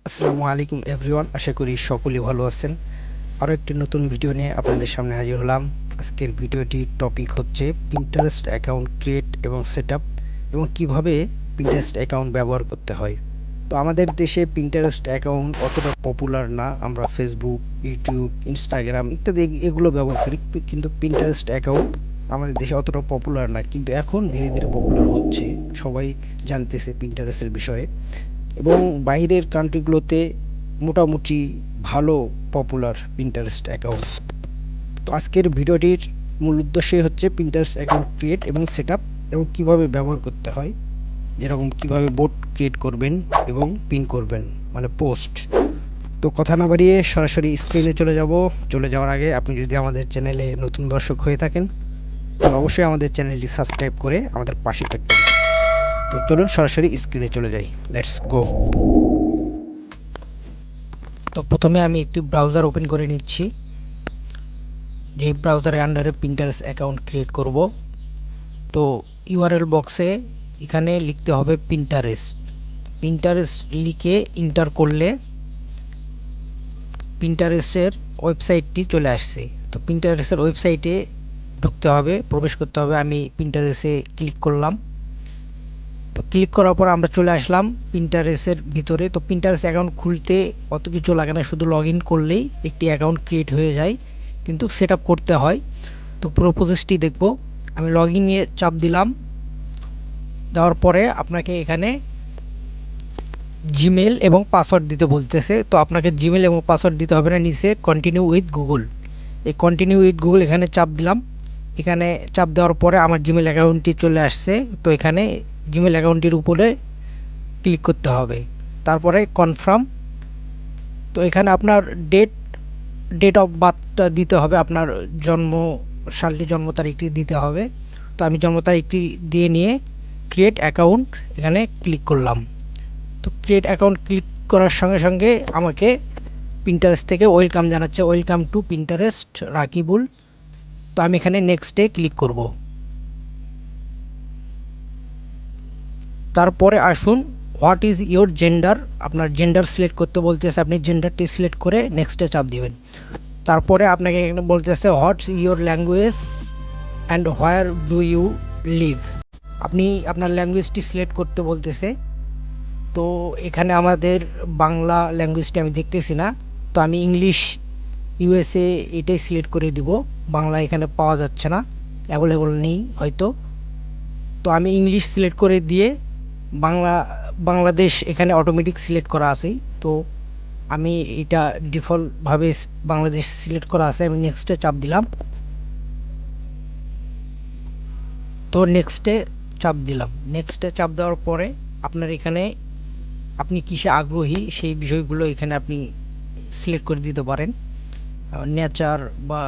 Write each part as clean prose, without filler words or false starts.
আসসালামু আলাইকুম এভরিওয়ান, আশা করি সকলেই ভালো আছেন। আরও একটি নতুন ভিডিও নিয়ে আপনাদের সামনে হাজির হলাম। আজকের ভিডিওটির টপিক হচ্ছে পিন্টারেস্ট অ্যাকাউন্ট ক্রিয়েট এবং সেটআপ এবং কিভাবে পিন্টারেস্ট অ্যাকাউন্ট ব্যবহার করতে হয়। তো আমাদের দেশে পিন্টারেস্ট অ্যাকাউন্ট অতটা পপুলার না। আমরা ফেসবুক, ইউটিউব, ইনস্টাগ্রাম ইত্যাদি এগুলো ব্যবহার করি, কিন্তু পিন্টারেস্ট অ্যাকাউন্ট আমাদের দেশে অতটা পপুলার না, কিন্তু এখন ধীরে ধীরে পপুলার হচ্ছে। সবাই জানতেছে পিন্টারেস্টের বিষয়ে এবং বাইরের কান্ট্রিগুলোতে মোটামুটি ভালো পপুলার পিন্টারেস্ট অ্যাকাউন্ট। তো আজকের ভিডিওটির মূল উদ্দেশ্যই হচ্ছে পিন্টারেস্ট অ্যাকাউন্ট ক্রিয়েট এবং সেটআপ এবং কীভাবে ব্যবহার করতে হয়, যেরকম কীভাবে বোর্ড ক্রিয়েট করবেন এবং পিন করবেন, মানে পোস্ট। তো কথা না বাড়িয়ে সরাসরি স্ক্রিনে চলে যাওয়ার আগে আপনি যদি আমাদের চ্যানেলে নতুন দর্শক হয়ে থাকেন তাহলে অবশ্যই আমাদের চ্যানেলটি সাবস্ক্রাইব করে আমাদের পাশে থাকবেন। তো চলুন সরাসরি স্ক্রিনে চলে যাই, লেটস গো। তো প্রথমে আমি একটি ব্রাউজার ওপেন করে নিচ্ছি, যে ব্রাউজারের আন্ডারে পিন্টারেস্ট অ্যাকাউন্ট ক্রিয়েট করব। তো ইউআরএল বক্সে এখানে লিখতে হবে পিন্টারেস্ট লিখে ইন্টার করলে পিন্টারেস্টের ওয়েবসাইটটি চলে আসছে। তো পিন্টারেস্টের ওয়েবসাইটে ঢুকতে হবে, প্রবেশ করতে হবে। আমি পিন্টারেস্টে ক্লিক করলাম। তো ক্লিক করার পর আমরা চলে আসলাম পিন্টারেস্টের ভিতরে। তো পিন্টারেস্ট অ্যাকাউন্ট খুলতে অত কিছু লাগে না, শুধু লগ ইন করলেই একটি অ্যাকাউন্ট ক্রিয়েট হয়ে যায়, কিন্তু সেট আপ করতে হয়। তো পুরো প্রসেসটি দেখব। আমি লগ ইনে চাপ দিলাম, দেওয়ার পরে আপনাকে এখানে জিমেল এবং পাসওয়ার্ড দিতে বলতেছে। তো আপনাকে জিমেল এবং পাসওয়ার্ড দিতে হবে না, নিচে কন্টিনিউ উইথ গুগল, এই কন্টিনিউ উইথ গুগল এখানে চাপ দিলাম। এখানে চাপ দেওয়ার পরে আমার জিমেল অ্যাকাউন্টটি চলে আসছে। তো এখানে জিমেল অ্যাকাউন্টটির উপরে ক্লিক করতে হবে, তারপরে কনফার্ম। তো এখানে আপনার ডেট অফ বার্থটা দিতে হবে, আপনার সালটি, জন্ম তারিখটি দিতে হবে। তো আমি জন্ম তারিখটি দিয়ে নিয়ে ক্রিয়েট অ্যাকাউন্ট এখানে ক্লিক করলাম। তো ক্রিয়েট অ্যাকাউন্ট ক্লিক করার সঙ্গে সঙ্গে আমাকে পিন্টারেস্ট থেকে ওয়েলকাম জানাচ্ছে, ওয়েলকাম টু পিন্টারেস্ট রাকিবুল। তো আমি এখানে নেক্সটে ক্লিক করব। তারপরে আসুন, হোয়াট ইজ ইয়োর জেন্ডার, আপনার জেন্ডার সিলেক্ট করতে বলতেছে। আপনি জেন্ডারটি সিলেক্ট করে নেক্সটে চাপ দিবেন। তারপরে আপনাকে এখানে বলতেছে what's your language and where do you live, আপনি আপনার ল্যাঙ্গুয়েজটি সিলেক্ট করতে বলতেছে। তো এখানে আমাদের বাংলা ল্যাঙ্গুয়েজটি আমি দেখতেছি না, তো আমি ইংলিশ ইউএসএ এটাই সিলেক্ট করে দিব। বাংলা এখানে পাওয়া যাচ্ছে না, অ্যাভেলেবল নেই হয়তো। তো আমি ইংলিশ সিলেক্ট করে দিয়ে বাংলাদেশ এখানে অটোমেটিক সিলেক্ট করা আছেই। তো আমি এটা ডিফল্টভাবে বাংলাদেশ সিলেক্ট করা আছে, আমি নেক্সটে চাপ দিলাম। তো নেক্সটে চাপ দেওয়ার পরে আপনার এখানে আপনি কিসে আগ্রহী সেই বিষয়গুলো এখানে আপনি সিলেক্ট করে দিতে পারেন। নেচার বা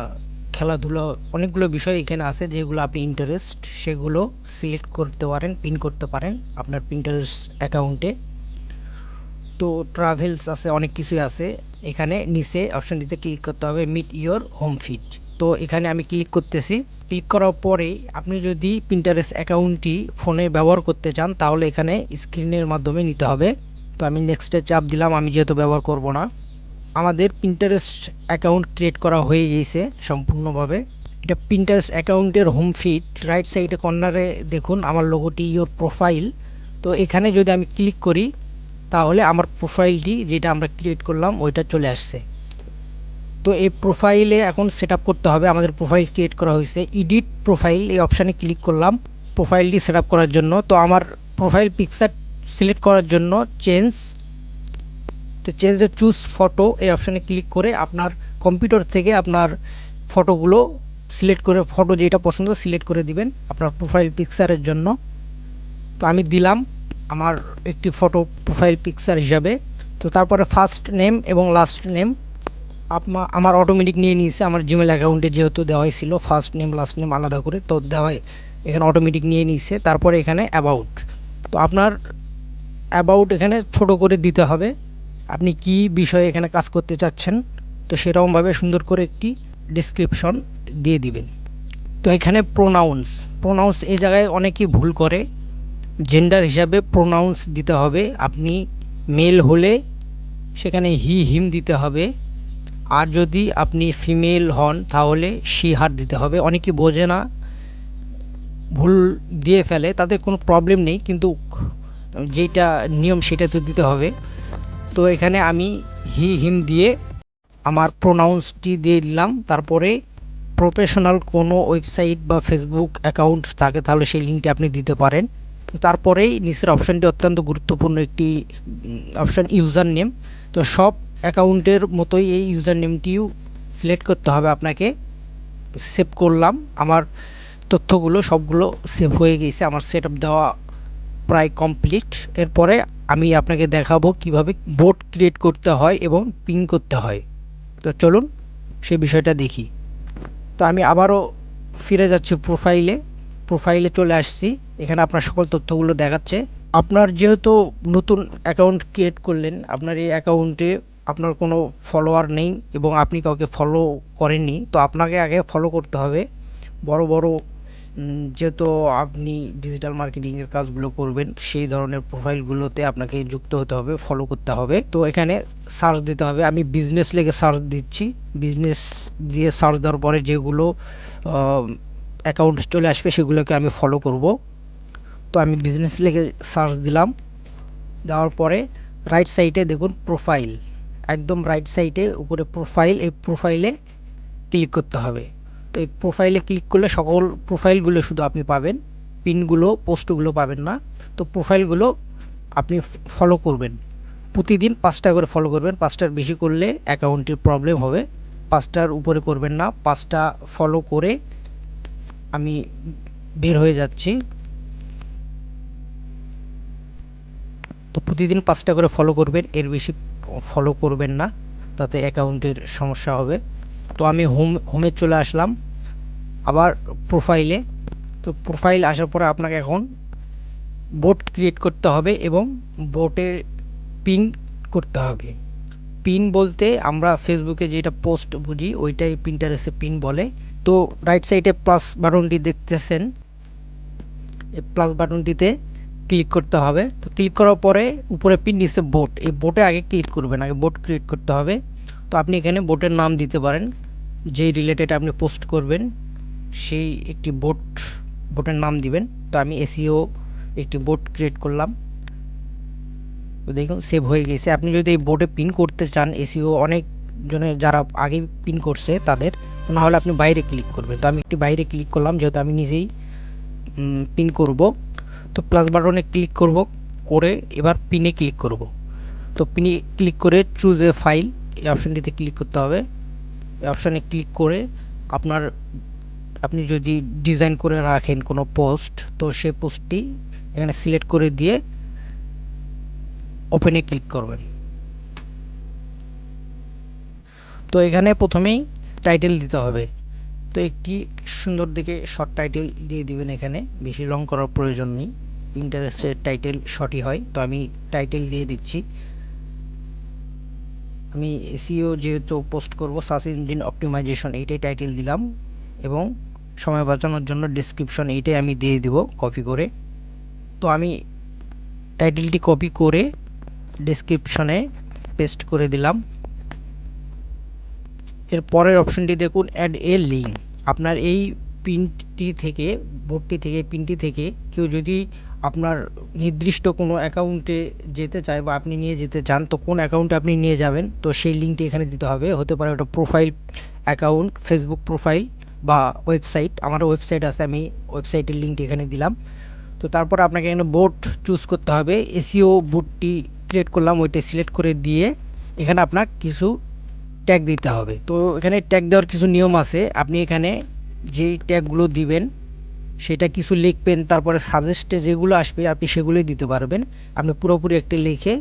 খেলাধুলা, অনেকগুলো বিষয় এখানে আছে যেগুলো আপনি ইন্টারেস্ট, সেগুলো সিলেক্ট করতে পারেন, পিন করতে পারেন আপনার পিন্টারেস্ট অ্যাকাউন্টে। তো ট্রাভেলস আছে, অনেক কিছুই আছে। এখানে নিচে অপশনটিতে ক্লিক করতে হবে, মিট ইয়োর হোম ফিড। তো এখানে আমি ক্লিক করতেছি। ক্লিক করার পরে আপনি যদি পিন্টারেস্ট অ্যাকাউন্টটি ফোনে ব্যবহার করতে চান তাহলে এখানে স্ক্রিনের মাধ্যমে নিতে হবে। তো আমি নেক্সটে চাপ দিলাম, আমি যেহেতু ব্যবহার করব না। আমাদের পিন্টারেস্ট অ্যাকাউন্ট ক্রিয়েট করা হয়ে গিয়েছে সম্পূর্ণভাবে। এটা পিন্টারেস্ট অ্যাকাউন্টের হোম ফিড, রাইট সাইডে কর্নারে দেখুন আমার লোগোটি, ইয়োর প্রোফাইল। তো এখানে যদি আমি ক্লিক করি তাহলে আমার প্রোফাইলটি যেটা আমরা ক্রিয়েট করলাম ওইটা চলে আসছে। তো এই প্রোফাইলে এখন সেট আপ করতে হবে। আমাদের প্রোফাইল ক্রিয়েট করা হয়েছে, এডিট প্রোফাইল এই অপশানে ক্লিক করলাম প্রোফাইলটি সেট আপ করার জন্য। তো আমার প্রোফাইল পিকচার সিলেক্ট করার জন্য চেঞ্জ দ্য চুজ ফটো এই অপশানে ক্লিক করে আপনার কম্পিউটার থেকে আপনার ফটোগুলো সিলেক্ট করে, ফটো যেটা পছন্দ সিলেক্ট করে দিবেন আপনার প্রোফাইল পিকচারের জন্য। তো আমি দিলাম আমার একটি ফটো প্রোফাইল পিকচার হিসাবে। তো তারপরে ফার্স্ট নেম এবং লাস্ট নেম আমার অটোমেটিক নিয়ে নিয়েছে, আমার জিমেল অ্যাকাউন্টে যেহেতু দেওয়াই ছিল ফার্স্ট নেম লাস্ট নেম আলাদা করে, তো দেওয়াই এখানে অটোমেটিক নিয়ে নিয়েছে। তারপরে এখানে অ্যাবাউট, তো আপনার অ্যাবাউট এখানে ছোট করে দিতে হবে, আপনি কি বিষয়ে এখানে কাজ করতে চাচ্ছেন, তো সেরকমভাবে সুন্দর করে একটি ডেসক্রিপশন দিয়ে দিবেন। তো এখানে প্রোনাউন্স এই জায়গায় অনেকেই ভুল করে, জেন্ডার হিসাবে প্রোনাউন্স দিতে হবে। আপনি মেল হলে সেখানে হি হিম দিতে হবে। আর যদি আপনি ফিমেল হন তাহলে শি হার দিতে হবে। অনেকে বোঝে না, ভুল দিয়ে ফেলে, তাদের কোনো প্রবলেম নেই, কিন্তু যেটা নিয়ম সেটা তো দিতে হবে। তো এখানে আমি হি হিম দিয়ে আমার প্রোনাউন্সটি দিয়ে দিলাম। তারপরে প্রফেশনাল কোনো ওয়েবসাইট বা ফেসবুক অ্যাকাউন্ট থাকে তাহলে সেই লিঙ্কটি আপনি দিতে পারেন। তারপরেই নিচের অপশানটি অত্যন্ত গুরুত্বপূর্ণ একটি অপশান, ইউজার নেম। তো সব অ্যাকাউন্টের মতোই এই ইউজার নেমটিও সিলেক্ট করতে হবে আপনাকে। সেভ করলাম, আমার তথ্যগুলো সবগুলো সেভ হয়ে গেছে, আমার সেট আপ দেওয়া প্রায় কমপ্লিট। এরপরে আমি আপনাকে দেখাবো কিভাবে বোট ক্রিয়েট করতে হয় এবং পিন করতে হয়। তো চলুন সেই বিষয়টা দেখি। তো আমি আবারও ফিরে যাচ্ছি প্রোফাইলে চলে আসছি। এখানে আপনার সকল তথ্যগুলো দেখাচ্ছে। আপনার যেহেতু নতুন অ্যাকাউন্ট ক্রিয়েট করলেন, আপনার এই অ্যাকাউন্টে আপনার কোনো ফলোয়ার নেই এবং আপনি কাউকে ফলো করেননি, তো আপনাকে আগে ফলো করতে হবে। বড় বড় যেহেতু আপনি ডিজিটাল মার্কেটিংয়ের কাজগুলো করবেন, সেই ধরনের প্রোফাইলগুলোতে আপনাকে যুক্ত হতে হবে, ফলো করতে হবে। তো এখানে সার্চ দিতে হবে, আমি বিজনেস লিখে সার্চ দিচ্ছি। বিজনেস দিয়ে সার্চ দেওয়ার পরে যেগুলো অ্যাকাউন্ট চলে আসবে সেগুলোকে আমি ফলো করব। তো আমি বিজনেস লিখে সার্চ দিলাম। দেওয়ার পরে রাইট সাইডে দেখুন প্রোফাইল, একদম রাইট সাইডে উপরে প্রোফাইল, এই প্রোফাইলে ক্লিক করতে হবে। তো এই প্রোফাইলে ক্লিক করলে সকল প্রোফাইলগুলো শুধু আপনি পাবেন, পিনগুলো পোস্টগুলো পাবেন না। তো প্রোফাইলগুলো আপনি ফলো করবেন, প্রতিদিন 5টা করে ফলো করবেন। 5টার বেশি করলে অ্যাকাউন্টের প্রবলেম হবে। 5টার উপরে করবেন না। 5টা ফলো করে আমি বের হয়ে যাচ্ছি। তো প্রতিদিন 5টা করে ফলো করবেন, এর বেশি ফলো করবেন না, তাতে অ্যাকাউন্টের সমস্যা হবে। তো আমি হোমে চলে আসলাম, আবার প্রোফাইলে। তো প্রোফাইল আসার পরে আপনাকে এখন বোট ক্রিয়েট করতে হবে এবং বোটে পিন করতে হবে। পিন বলতে আমরা ফেসবুকে যেটা পোস্ট বুঝি ওইটাই পিন্টারেস্টে পিন বলে। তো রাইট সাইডে প্লাস বাটনটি দেখতেছেন, এই প্লাস বাটনটিতে ক্লিক করতে হবে। তো ক্লিক করার পরে উপরে পিন, নিচে বোট, এই বোটে আগে ক্লিক করবেন, আগে বোট ক্রিয়েট করতে হবে। তো আপনি এখানে বোটের নাম দিতে পারেন, যেই রিলেটেড আপনি পোস্ট করবেন সেই একটি বোটের নাম দিবেন। তো আমি এসইও একটি বোট ক্রিয়েট করলাম। তো দেখুন সেভ হয়ে গেছে। আপনি যদি এই বোটে পিন করতে চান, এসইও অনেক জনে যারা আগে পিন করছে তাদের, না হলে আপনি বাইরে ক্লিক করবেন। তো আমি একটি বাইরে ক্লিক করলাম যেহেতু আমি নিজেই পিন করব। তো প্লাস বাটনে ক্লিক করব, করে এবার পিনে ক্লিক করব। তো পিনে ক্লিক করে চুজ এ ফাইল, এই অপশানটিতে ক্লিক করতে হবে। এই অপশানে ক্লিক করে আপনি যদি ডিজাইন করে রাখেন কোনো পোস্ট, তো সেই পোস্টটি এখানে সিলেক্ট করে দিয়ে ওপেনে ক্লিক করবেন। তো এখানে প্রথমেই টাইটেল দিতে হবে। তো একটি সুন্দর দেখে শর্ট টাইটেল দিয়ে দিবেন, এখানে বেশি লং করার প্রয়োজন নেই, ইন্টারেস্টের টাইটেল শর্টই হয়। তো আমি টাইটেল দিয়ে দিচ্ছি, আমি এসইও যেহেতু পোস্ট করব, সার্চ ইঞ্জিন অপটিমাইজেশন, এইটাই টাইটেল দিলাম। এবং সময় বাঁচানোর জন্য ডেসক্রিপশন এইটাই আমি দিয়ে দিব কপি করে। তো আমি টাইটেলটি কপি করে ডেসক্রিপশনে পেস্ট করে দিলাম। এর পরের অপশনটি দেখুন, অ্যাড এ লিঙ্ক। আপনার এই পিনটি থেকে, বোর্ডটি থেকে, পিনটি থেকে কেউ যদি আপনার নির্দিষ্ট কোনো অ্যাকাউন্টে যেতে চায় বা আপনি নিয়ে যেতে চান, তো কোন অ্যাকাউন্টে আপনি নিয়ে যাবেন তো সেই লিঙ্কটি এখানে দিতে হবে। হতে পারে ওটা প্রোফাইল অ্যাকাউন্ট, ফেসবুক প্রোফাইল বা ওয়েবসাইট। আমারও ওয়েবসাইট আছে, আমি ওয়েবসাইটের লিঙ্কটি এখানে দিলাম। তো তারপর আপনাকে এখানে বোর্ড চুজ করতে হবে। এসইও বোর্ডটি ক্রিয়েট করলাম, ওইটা সিলেক্ট করে দিয়ে এখানে আপনার কিছু ট্যাগ দিতে হবে। তো এখানে ট্যাগ দেওয়ার কিছু নিয়ম আছে। আপনি এখানে যেই ট্যাগগুলো দিবেন সেটা কিছু লিখবেন, তারপরে সাজেস্টে যেগুলো আসবে আপনি সেগুলোই দিতে পারবেন। আপনি পুরোপুরি একটা লিখে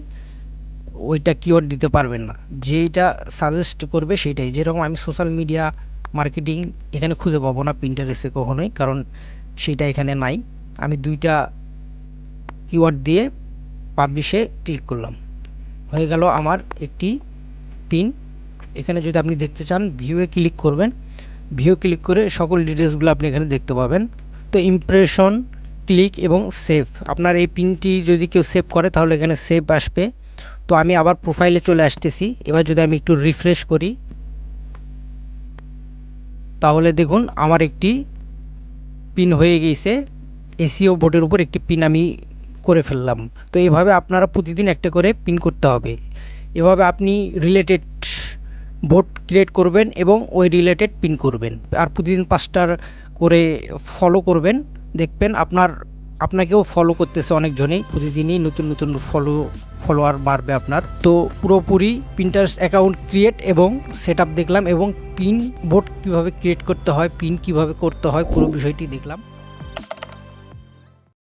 ওইটা কিওয়ার্ড দিতে পারবেন না, যেইটা সাজেস্ট করবে সেইটাই। যেরকম আমি সোশ্যাল মিডিয়া মার্কেটিং এখানে খুঁজে পাবো না পিন্টারেস্টে কখনোই, কারণ সেইটা এখানে নাই। আমি 2টা কিওয়ার্ড দিয়ে পাবলিশে ক্লিক করলাম, হয়ে গেল আমার একটি পিন। এখানে যদি আপনি দেখতে চান ভিউয়ে ক্লিক করবেন, ভিউ ক্লিক করে সকল ডিটেলসগুলো আপনি এখানে দেখতে পাবেন। তো ইমপ্রেশন, ক্লিক এবং সেভ, আপনার এই পিনটি যদি কেউ সেভ করে তাহলে এখানে সেভ আসবে। তো আমি আবার প্রোফাইলে চলে আসতেছি। এবার যদি আমি একটু রিফ্রেশ করি, তাহলে দেখুন আমার একটি পিন হয়ে গিয়েছে। এসইও বোর্ডের উপর একটি পিন আমি করে ফেললাম। তো এইভাবে আপনারা প্রতিদিন একটা করে পিন করতে হবে। এভাবে আপনি রিলেটেড বোর্ড ক্রিয়েট করবেন এবং ওই রিলেটেড পিন করবেন, আর প্রতিদিন 5টার করে ফলো করবেন। দেখবেন আপনাকেও ফলো করতেছে অনেকজনেই, প্রতিদিনই নতুন নতুন ফলোয়ার বাড়বে আপনার। তো পুরোপুরি পিন্টারেস্ট অ্যাকাউন্ট ক্রিয়েট এবং সেট আপ দেখলাম, এবং পিন বোর্ড কীভাবে ক্রিয়েট করতে হয়, পিন কীভাবে করতে হয়, পুরো বিষয়টি দেখলাম।